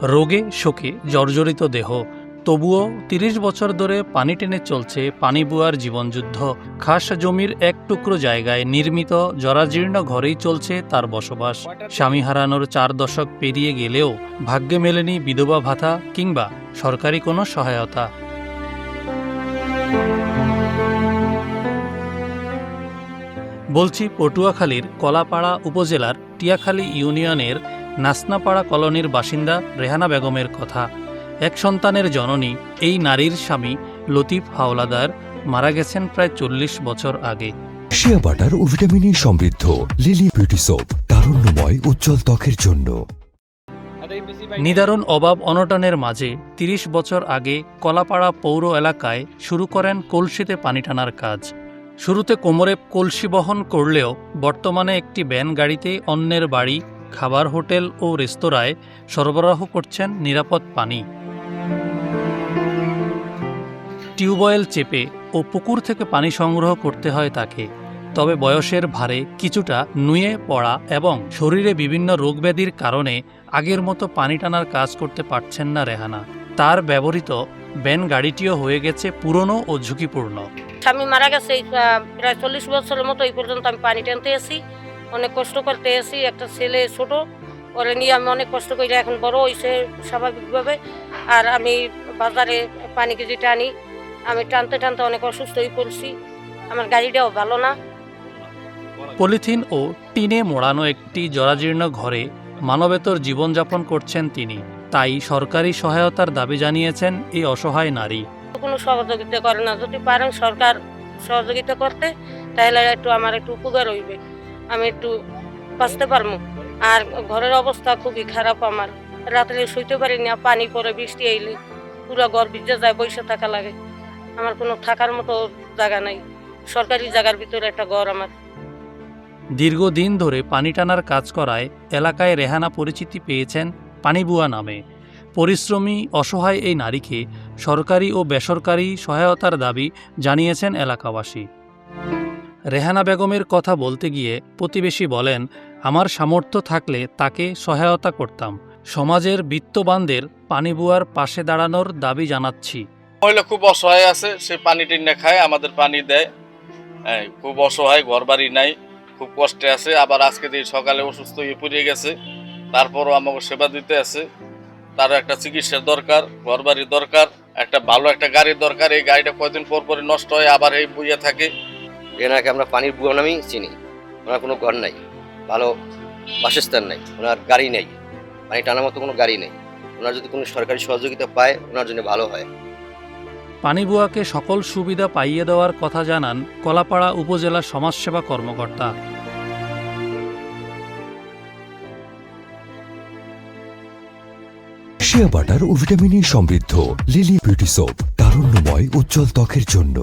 রোগে শোকে জর্জরিত দেহ, তবুও ৩০ বছর ধরে পানি টেনে চলছে পানিবুয়ার জীবনযুদ্ধ। খাস জমির এক টুকরো জায়গায় নির্মিত জরাজীর্ণ ঘরেই চলছে তার বসবাস। স্বামী হারানোর ৪ দশক পেরিয়ে গেলেও ভাগ্যে মেলেনি বিধবা ভাতা কিংবা সরকারি কোনো সহায়তা। বলছি পটুয়াখালীর কলাপাড়া উপজেলার টিয়াখালী ইউনিয়নের নাসনাপাড়া কলোনির বাসিন্দা রেহানা বেগমের কথা। এক সন্তানের জননী এই নারীর স্বামী লতিফ হাওলাদার মারা গেছেন প্রায় ৪০ বছর আগে। শিয়া বাটার ও ভিটামিন সমৃদ্ধ লিলি বিউটি সোপ, তারুণ্যময় উজ্জ্বল ত্বকের জন্য। নিদারুণ অভাব অনটনের মাঝে ৩০ বছর আগে কলাপাড়া পৌর এলাকায় শুরু করেন কলসিতে পানি টানার কাজ। শুরুতে কোমরে কলসি বহন করলেও বর্তমানে একটি ভ্যান গাড়িতে অন্যের বাড়ি, খাবার হোটেল ও রেস্তোরাঁয় সরবরাহ করছেন নিরাপদ পানি। টিউবওয়েল চেপে ও পুকুর থেকে পানি সংগ্রহ করতে হয় তাকে। তবে বয়সের ভারে কিছুটা নুয়ে পড়া এবং শরীরে বিভিন্ন রোগব্যাধির কারণে আগের মতো পানি টানার কাজ করতে পারছেন না রেহানা। তার ব্যবহৃত ভ্যান গাড়িটিও হয়ে গেছে পুরনো ও ঝুঁকিপূর্ণ। স্বামী মারা গেছে প্রায় ৪০ বছরের মতো এই পর্যন্ত আমি পানি টানতে এসি, অনেক কষ্ট করতে এসি। একটা ছেলে ছোট, ওরে নিয়ে আমি অনেক কষ্ট করি, এখন বড় হয়েছে স্বাভাবিকভাবে। আর আমি বাজারে পানি কেজি টানি, আমি টানতে টানতে অনেক অসুস্থ হয়ে পড়ছি। আমার গাড়িটাও ভালো না। পলিথিন ও টিনে মোড়ানো একটি জরাজীর্ণ ঘরে মানবেতর জীবনযাপন করছেন তিনি। তাই সরকারি সহায়তার দাবি জানিয়েছেন এই অসহায় নারী। কোনো সহযোগিতা করে না, যদি পারেন সরকার সহযোগিতা করতে তাহলে একটু আমার একটু উপকার হইবে, আমি একটু বাঁচতে পারবো। আর ঘরের অবস্থা খুবই খারাপ, আমার রাত্রে শুইতে পারি না, পানি পড়ে, বৃষ্টি আইলে পুরো ঘর ভিজে যায়, বসে থাকা লাগে। আমার কোনো থাকার মতো জায়গা নাই, সরকারি জায়গার ভিতরে একটা ঘর আমার। দীর্ঘদিন ধরে পানি টানার কাজ করায় এলাকায় রেহানা পরিচিতি পেয়েছেন পানিবুয়া নামে। পরিশ্রমী অসহায় এই নারীকে সরকারি ও বেসরকারি সহায়তার দাবি জানিয়েছেন এলাকাবাসী। রেহানা বেগমের কথা বলতে গিয়ে প্রতিবেশী বলেন, আমার সামর্থ্য থাকলে তাকে সহায়তা করতাম। সমাজের বিত্তবানদের পানিবুয়ার পাশে দাঁড়ানোর দাবি জানাচ্ছি। মহিলা খুব অসহায় আছে, সে পানি টিনে খায়, আমাদের পানি দেয়। খুব অসহায়, ঘর বাড়ি নাই, খুব কষ্টে আছে। আবার আজকে দিয়ে সকালে অসুস্থ হয়ে পড়ে গেছে, তারপরও আমাকে সেবা দিতে আছে। তার একটা চিকিৎসার দরকার, ঘর বাড়ির দরকার, একটা ভালো একটা গাড়ির দরকার। এই গাড়িটা কয়েকদিন পর পরে নষ্ট হয়, আবার এই বইয়া থাকে। এনাকে আমরা পানির বুয়া নামেই চিনি। ওনার কোনো ঘর নাই, ভালো বাসস্থান নাই, ওনার গাড়ি নেই, পানি টানার মতো কোনো গাড়ি নেই। ওনার যদি কোনো সরকারি সহযোগিতা পায় ওনার জন্য ভালো হয়। পানিবুয়াকে সকল সুবিধা পাইয়ে দেওয়ার কথা জানান কলাপাড়া উপজেলা সমাজসেবা কর্মকর্তা। শিয়া বাটার ও ভিটামিন সমৃদ্ধ লিলি বিউটি সোপ, তারুণ্যময় উজ্জ্বল ত্বকের জন্য।